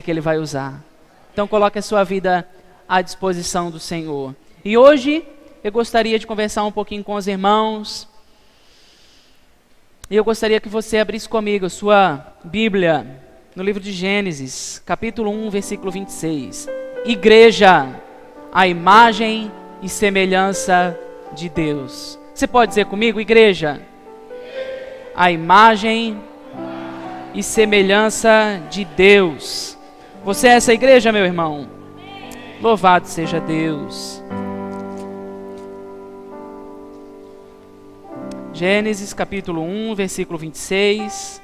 que Ele vai usar. Então coloque a sua vida à disposição do Senhor. E hoje eu gostaria de conversar um pouquinho com os irmãos. E eu gostaria que você abrisse comigo a sua Bíblia no livro de Gênesis, capítulo 1, versículo 26. Igreja, a imagem e semelhança de Deus. Você pode dizer comigo, igreja? A imagem e semelhança de Deus. Você é essa igreja, meu irmão? Louvado seja Deus. Gênesis capítulo 1, versículo 26.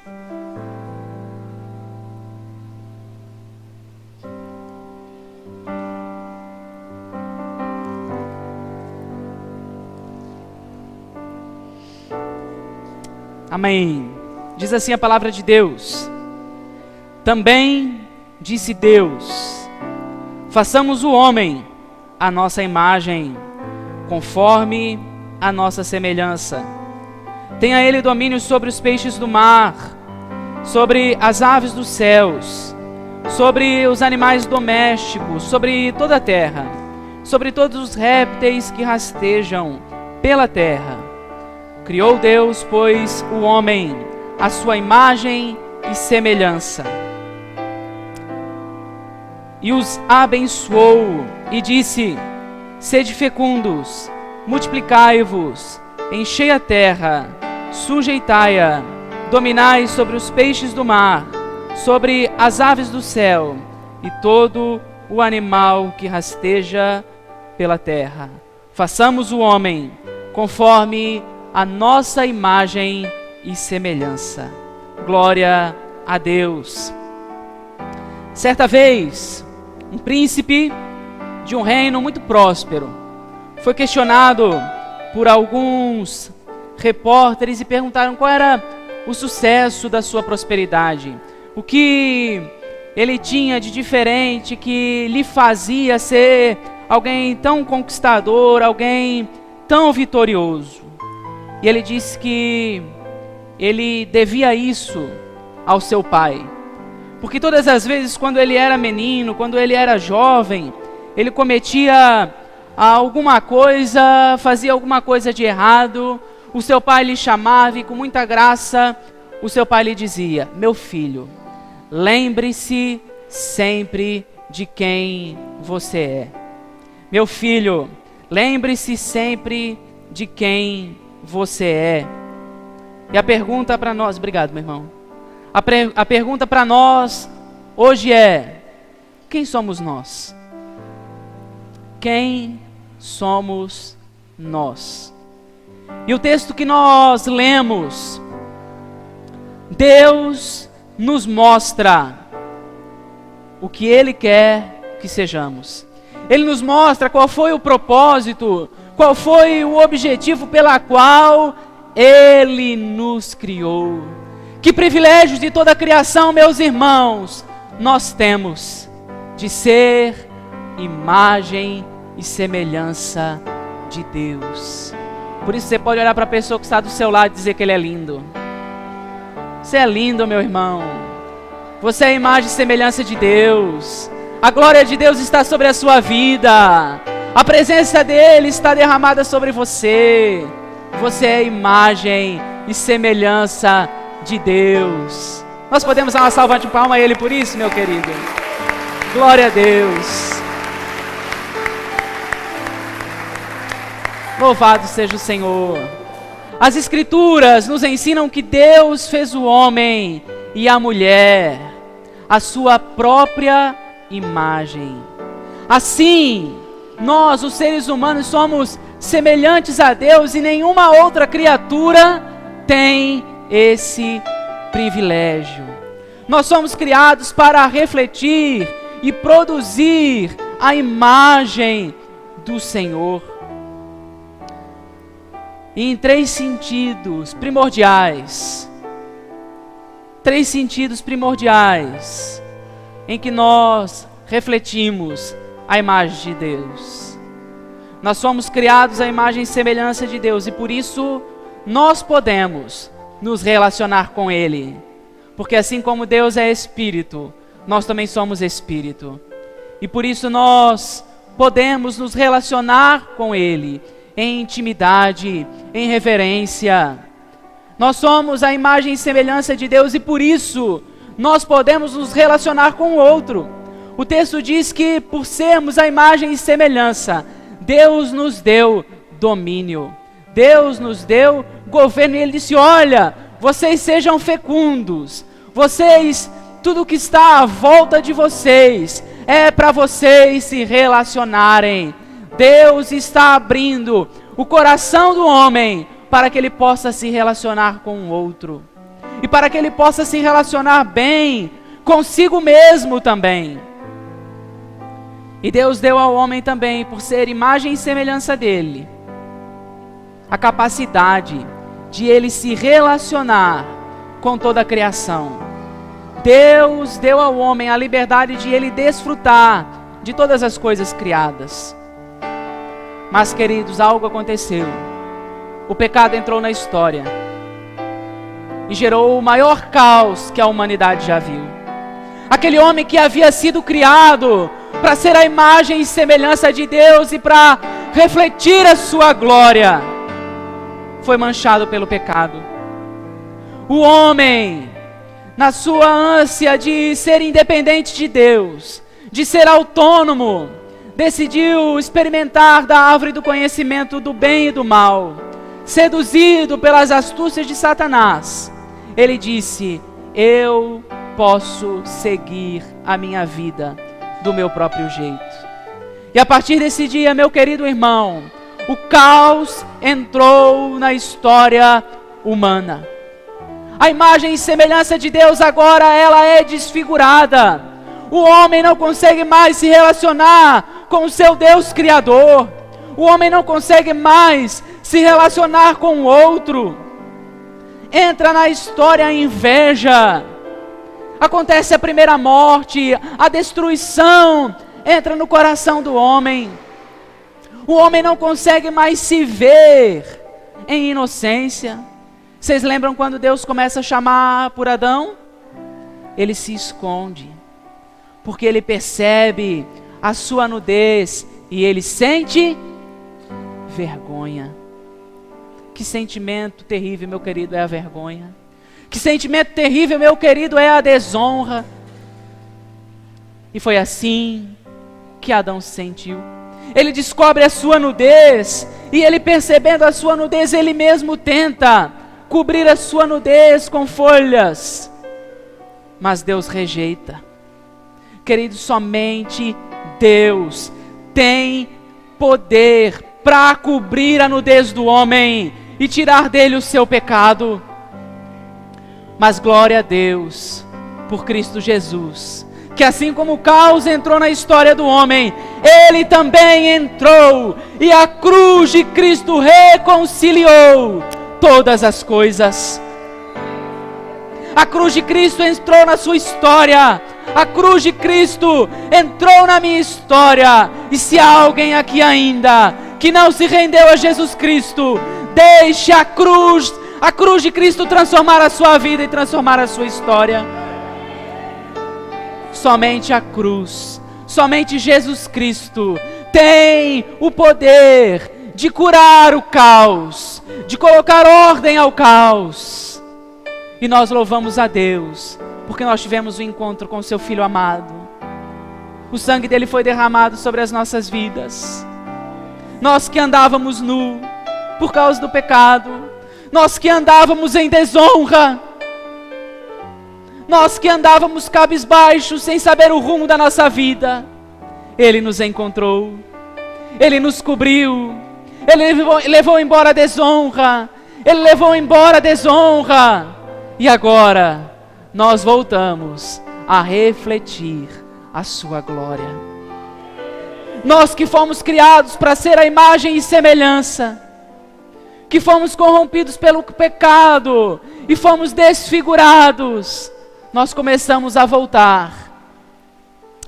Amém. Diz assim a palavra de Deus. Também disse Deus: façamos o homem à nossa imagem, conforme a nossa semelhança. Tenha ele domínio sobre os peixes do mar, sobre as aves dos céus, sobre os animais domésticos, sobre toda a terra, sobre todos os répteis que rastejam pela terra. Criou Deus, pois, o homem, à sua imagem e semelhança. E os abençoou e disse: sede fecundos, multiplicai-vos, enchei a terra, sujeitai-a, dominai sobre os peixes do mar, sobre as aves do céu e todo o animal que rasteja pela terra. Façamos o homem conforme a nossa imagem e semelhança. Glória a Deus. Certa vez, um príncipe de um reino muito próspero foi questionado por alguns repórteres e perguntaram qual era o sucesso da sua prosperidade, o que ele tinha de diferente que lhe fazia ser alguém tão conquistador, alguém tão vitorioso. E ele disse que ele devia isso ao seu pai, porque todas as vezes quando ele era menino, quando ele era jovem, ele cometia alguma coisa, fazia alguma coisa de errado, o seu pai lhe chamava e com muita graça, o seu pai lhe dizia: meu filho, lembre-se sempre de quem você é. Meu filho, lembre-se sempre de quem você é. E a pergunta para nós, obrigado meu irmão, a pergunta para nós hoje é: quem somos nós? Quem somos nós? E o texto que nós lemos, Deus nos mostra o que Ele quer que sejamos. Ele nos mostra qual foi o propósito, qual foi o objetivo pela qual Ele nos criou. Que privilégios de toda a criação, meus irmãos, nós temos de ser imagem e semelhança de Deus. Por isso você pode olhar para a pessoa que está do seu lado e dizer que ele é lindo. Você é lindo, meu irmão. Você é a imagem e semelhança de Deus. A glória de Deus está sobre a sua vida. A presença dele está derramada sobre você. Você é a imagem e semelhança de Deus. Nós podemos dar uma salva de palmas a Ele por isso, meu querido. Glória a Deus. Louvado seja o Senhor. As Escrituras nos ensinam que Deus fez o homem e a mulher a sua própria imagem. Assim, nós, os seres humanos, somos semelhantes a Deus e nenhuma outra criatura tem esse privilégio. Nós somos criados para refletir e produzir a imagem do Senhor. E em três sentidos primordiais em que nós refletimos a imagem de Deus. Nós somos criados à imagem e semelhança de Deus e por isso nós podemos nos relacionar com Ele. Porque assim como Deus é Espírito, nós também somos Espírito. E por isso nós podemos nos relacionar com Ele em intimidade, em reverência. Nós somos a imagem e semelhança de Deus e por isso nós podemos nos relacionar com o outro. O texto diz que por sermos a imagem e semelhança, Deus nos deu domínio. Deus nos deu governo e Ele disse, olha, vocês sejam fecundos. Tudo que está à volta de vocês é para vocês se relacionarem. Deus está abrindo o coração do homem para que ele possa se relacionar com o outro. E para que ele possa se relacionar bem consigo mesmo também. E Deus deu ao homem também, por ser imagem e semelhança dele, a capacidade de ele se relacionar com toda a criação. Deus deu ao homem a liberdade de ele desfrutar de todas as coisas criadas. Mas, queridos, algo aconteceu. O pecado entrou na história e gerou o maior caos que a humanidade já viu. Aquele homem que havia sido criado para ser a imagem e semelhança de Deus e para refletir a sua glória, foi manchado pelo pecado. O homem, na sua ânsia de ser independente de Deus, de ser autônomo, decidiu experimentar da árvore do conhecimento do bem e do mal. Seduzido pelas astúcias de Satanás, ele disse, eu posso seguir a minha vida do meu próprio jeito. E a partir desse dia, meu querido irmão, o caos entrou na história humana. A imagem e semelhança de Deus agora ela é desfigurada. O homem não consegue mais se relacionar com o seu Deus Criador. O homem não consegue mais se relacionar com o outro. Entra na história a inveja. Acontece a primeira morte, a destruição entra no coração do homem. O homem não consegue mais se ver em inocência. Vocês lembram quando Deus começa a chamar por Adão? Ele se esconde, porque ele percebe a sua nudez e ele sente vergonha. Que sentimento terrível, meu querido, é a vergonha. Que sentimento terrível, meu querido, é a desonra. E foi assim que Adão se sentiu. Ele descobre a sua nudez e ele, percebendo a sua nudez, ele mesmo tenta cobrir a sua nudez com folhas. Mas Deus rejeita. Querido, somente Deus tem poder para cobrir a nudez do homem e tirar dele o seu pecado. Mas glória a Deus por Cristo Jesus, que assim como o caos entrou na história do homem, ele também entrou, e a cruz de Cristo reconciliou todas as coisas. A cruz de Cristo entrou na sua história, a cruz de Cristo entrou na minha história, e se há alguém aqui ainda que não se rendeu a Jesus Cristo, deixe a cruz de Cristo transformar a sua vida e transformar a sua história. Somente a cruz, somente Jesus Cristo tem o poder de curar o caos, de colocar ordem ao caos. E nós louvamos a Deus, porque nós tivemos um encontro com o seu Filho amado. O sangue dele foi derramado sobre as nossas vidas. Nós que andávamos nu por causa do pecado, nós que andávamos em desonra, nós que andávamos cabisbaixos, sem saber o rumo da nossa vida, ele nos encontrou, ele nos cobriu, ele levou embora a desonra, ele levou embora a desonra, e agora nós voltamos a refletir a sua glória. Nós que fomos criados para ser a imagem e semelhança, que fomos corrompidos pelo pecado e fomos desfigurados, nós começamos a voltar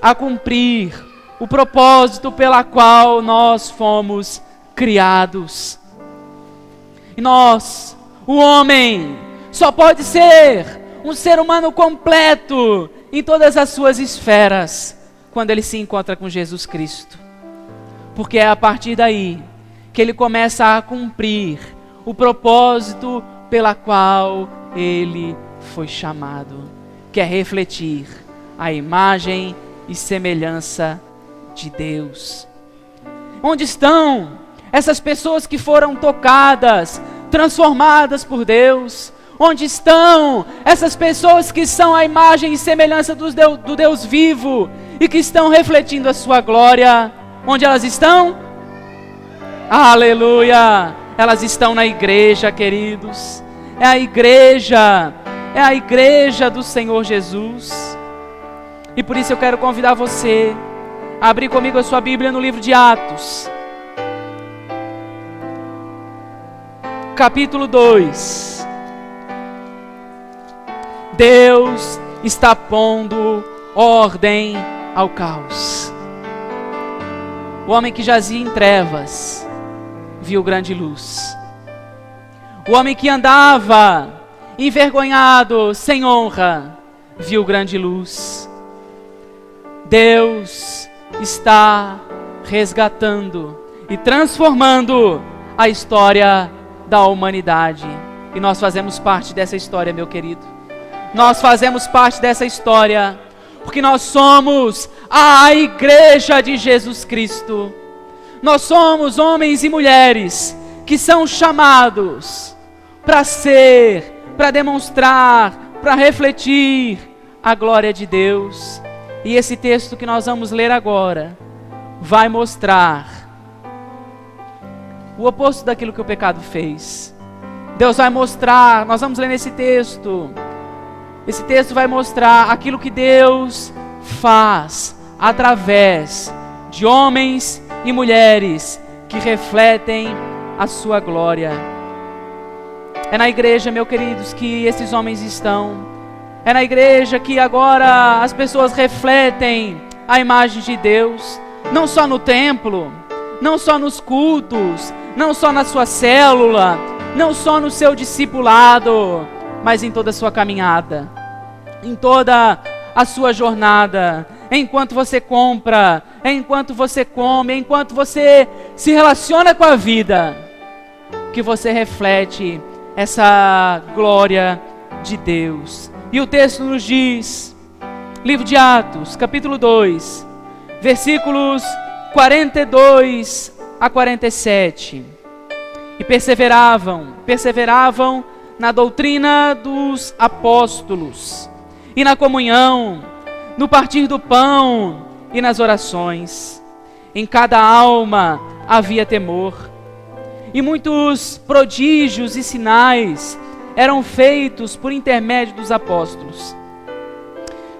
a cumprir o propósito pela qual nós fomos criados. E o homem, só pode ser um ser humano completo em todas as suas esferas, quando ele se encontra com Jesus Cristo. Porque é a partir daí que ele começa a cumprir o propósito pela qual ele foi chamado, que é refletir a imagem e semelhança de Deus. Onde estão essas pessoas que foram tocadas, transformadas por Deus? Onde estão essas pessoas que são a imagem e semelhança do Deus vivo e que estão refletindo a sua glória? Onde elas estão? Aleluia! Elas estão na igreja, queridos. É a igreja do Senhor Jesus. E por isso eu quero convidar você a abrir comigo a sua Bíblia no livro de Atos, capítulo 2. Deus está pondo ordem ao caos. O homem que jazia em trevas viu grande luz. O homem que andava envergonhado, sem honra, viu grande luz. Deus está resgatando e transformando a história da humanidade. E nós fazemos parte dessa história, meu querido. Nós fazemos parte dessa história, porque nós somos a igreja de Jesus Cristo. Nós somos homens e mulheres que são chamados para ser, para demonstrar, para refletir a glória de Deus. E esse texto que nós vamos ler agora vai mostrar o oposto daquilo que o pecado fez. Deus vai mostrar, nós vamos ler nesse texto. Esse texto vai mostrar aquilo que Deus faz através de homens e mulheres que refletem a sua glória. É na igreja, meus queridos, que esses homens estão. É na igreja que agora as pessoas refletem a imagem de Deus. Não só no templo, não só nos cultos, não só na sua célula, não só no seu discipulado, mas em toda a sua caminhada, em toda a sua jornada, enquanto você compra, enquanto você come, enquanto você se relaciona com a vida, que você reflete essa glória de Deus. E o texto nos diz, livro de Atos, capítulo 2, versículos 42 a 47. E perseveravam na doutrina dos apóstolos, e na comunhão, no partir do pão e nas orações. Em cada alma havia temor, e muitos prodígios e sinais eram feitos por intermédio dos apóstolos.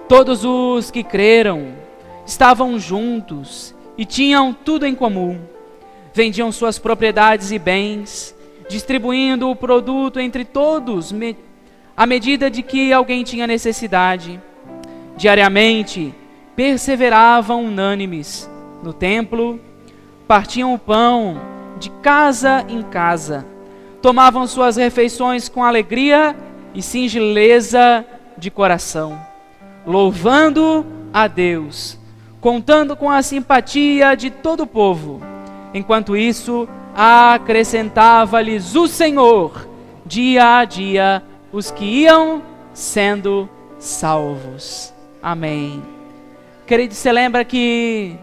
Todos os que creram estavam juntos e tinham tudo em comum. Vendiam suas propriedades e bens, distribuindo o produto entre todos, à medida de que alguém tinha necessidade. Diariamente, perseveravam unânimes no templo, partiam o pão de casa em casa, tomavam suas refeições com alegria e singeleza de coração, louvando a Deus, contando com a simpatia de todo o povo. Enquanto isso, acrescentava-lhes o Senhor, dia a dia, os que iam sendo salvos. Amém. Querido, você lembra que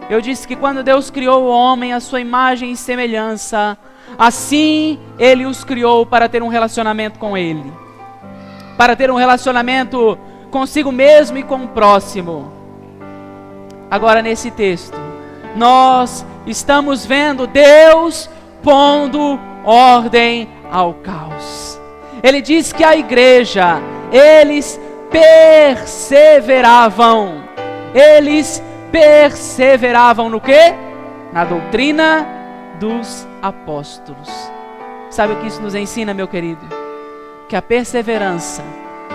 eu disse que quando Deus criou o homem à sua imagem e semelhança, assim Ele os criou para ter um relacionamento com Ele, para ter um relacionamento consigo mesmo e com o próximo. Agora nesse texto, nós estamos vendo Deus pondo ordem ao caos. Ele diz que a igreja, eles perseveravam. Eles perseveravam no quê? Na doutrina dos apóstolos. Sabe o que isso nos ensina, meu querido? Que a perseverança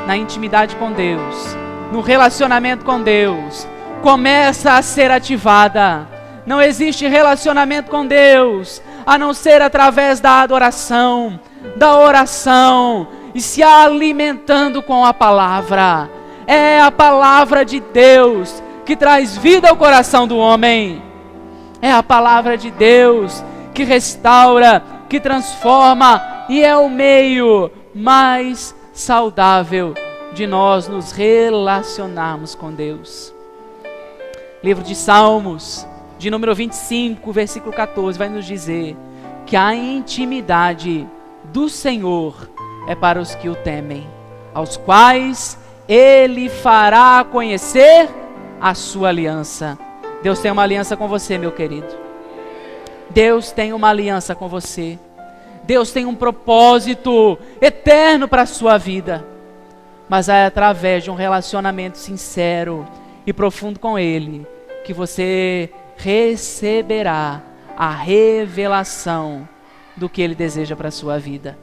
na intimidade com Deus, no relacionamento com Deus, começa a ser ativada. Não existe relacionamento com Deus a não ser através da adoração, da oração e se alimentando com a palavra. É a palavra de Deus que traz vida ao coração do homem. É a palavra de Deus que restaura, que transforma e é o meio mais saudável de nós nos relacionarmos com Deus. Livro de Salmos, de número 25, versículo 14, vai nos dizer que a intimidade do Senhor é para os que o temem, aos quais Ele fará conhecer a sua aliança. Deus tem uma aliança com você, meu querido. Deus tem uma aliança com você. Deus tem um propósito eterno para a sua vida. Mas é através de um relacionamento sincero e profundo com Ele que você receberá a revelação do que Ele deseja para a sua vida.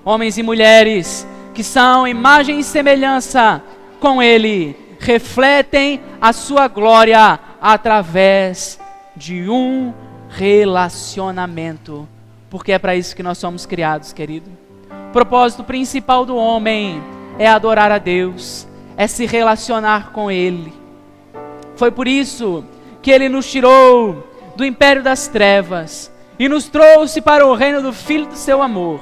Homens e mulheres que são imagem e semelhança com Ele, refletem a sua glória através de um relacionamento, porque é para isso que nós somos criados, querido. O propósito principal do homem é adorar a Deus, é se relacionar com Ele. Foi por isso que Ele nos tirou do império das trevas e nos trouxe para o reino do Filho do seu amor,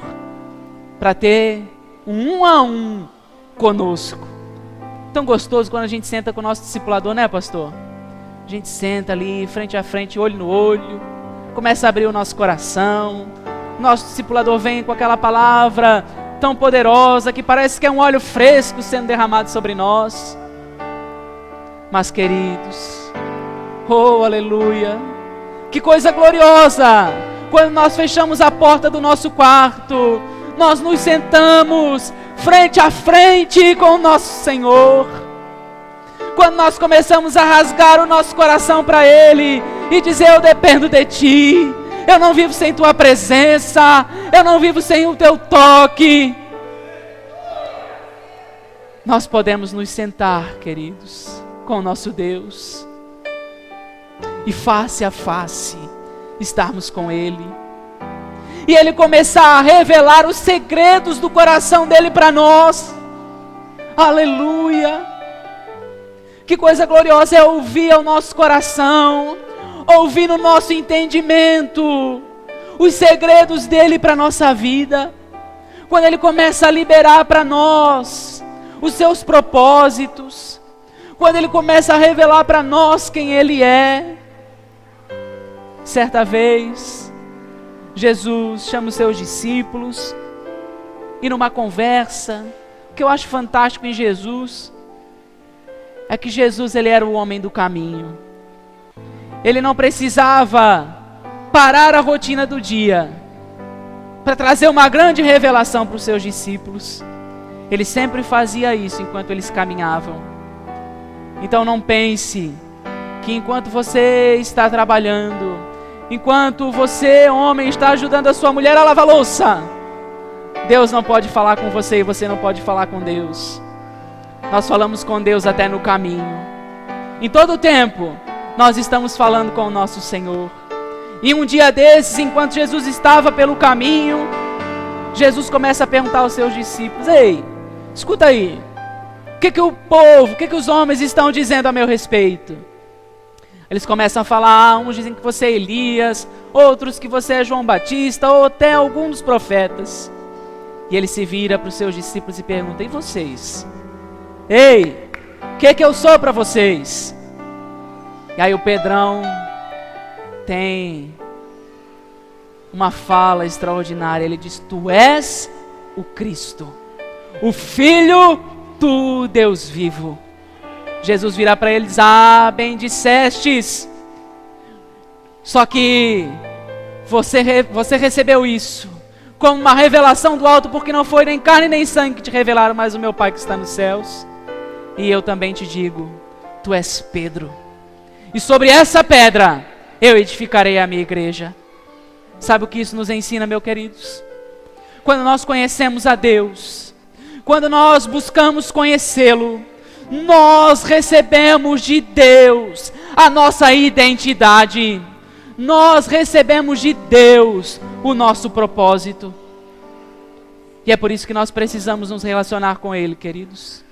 para ter um a um conosco. Tão gostoso quando a gente senta com o nosso discipulador, né, pastor? A gente senta ali, frente a frente, olho no olho, começa a abrir o nosso coração. Nosso discipulador vem com aquela palavra tão poderosa que parece que é um óleo fresco sendo derramado sobre nós. Mas, queridos, oh, aleluia, que coisa gloriosa! Quando nós fechamos a porta do nosso quarto, nós nos sentamos frente a frente com o nosso Senhor. Quando nós começamos a rasgar o nosso coração para Ele e dizer: eu dependo de Ti, eu não vivo sem Tua presença, eu não vivo sem o Teu toque. Nós podemos nos sentar, queridos, com o nosso Deus e face a face estarmos com Ele. E Ele começar a revelar os segredos do coração dEle para nós. Aleluia! Que coisa gloriosa é ouvir ao nosso coração, ouvir no nosso entendimento os segredos dEle para a nossa vida. Quando Ele começa a liberar para nós os seus propósitos, quando Ele começa a revelar para nós quem Ele é. Certa vez, Jesus chama os seus discípulos e numa conversa, o que eu acho fantástico em Jesus é que Jesus, Ele era o homem do caminho. Ele não precisava parar a rotina do dia para trazer uma grande revelação para os seus discípulos. Ele sempre fazia isso enquanto eles caminhavam. Então não pense que enquanto você está trabalhando, enquanto você, homem, está ajudando a sua mulher a lavar louça, Deus não pode falar com você e você não pode falar com Deus. Nós falamos com Deus até no caminho. Em todo o tempo, nós estamos falando com o nosso Senhor. E um dia desses, enquanto Jesus estava pelo caminho, Jesus começa a perguntar aos seus discípulos: ei, escuta aí, o que o povo, o que os homens estão dizendo a meu respeito? Eles começam a falar, uns dizem que você é Elias, outros que você é João Batista, ou até algum dos profetas. E ele se vira para os seus discípulos e pergunta: e vocês? Ei, o que eu sou para vocês? E aí o Pedrão tem uma fala extraordinária. Ele diz: tu és o Cristo, o Filho do Deus vivo. Jesus virá para ele e diz: ah, bem dissestes. Só que você recebeu isso como uma revelação do alto, porque não foi nem carne nem sangue que te revelaram, mas o meu Pai que está nos céus. E eu também te digo: tu és Pedro, e sobre essa pedra eu edificarei a minha igreja. Sabe o que isso nos ensina, meus queridos? Quando nós conhecemos a Deus, quando nós buscamos conhecê-lo, nós recebemos de Deus a nossa identidade. Nós recebemos de Deus o nosso propósito. E é por isso que nós precisamos nos relacionar com Ele, queridos.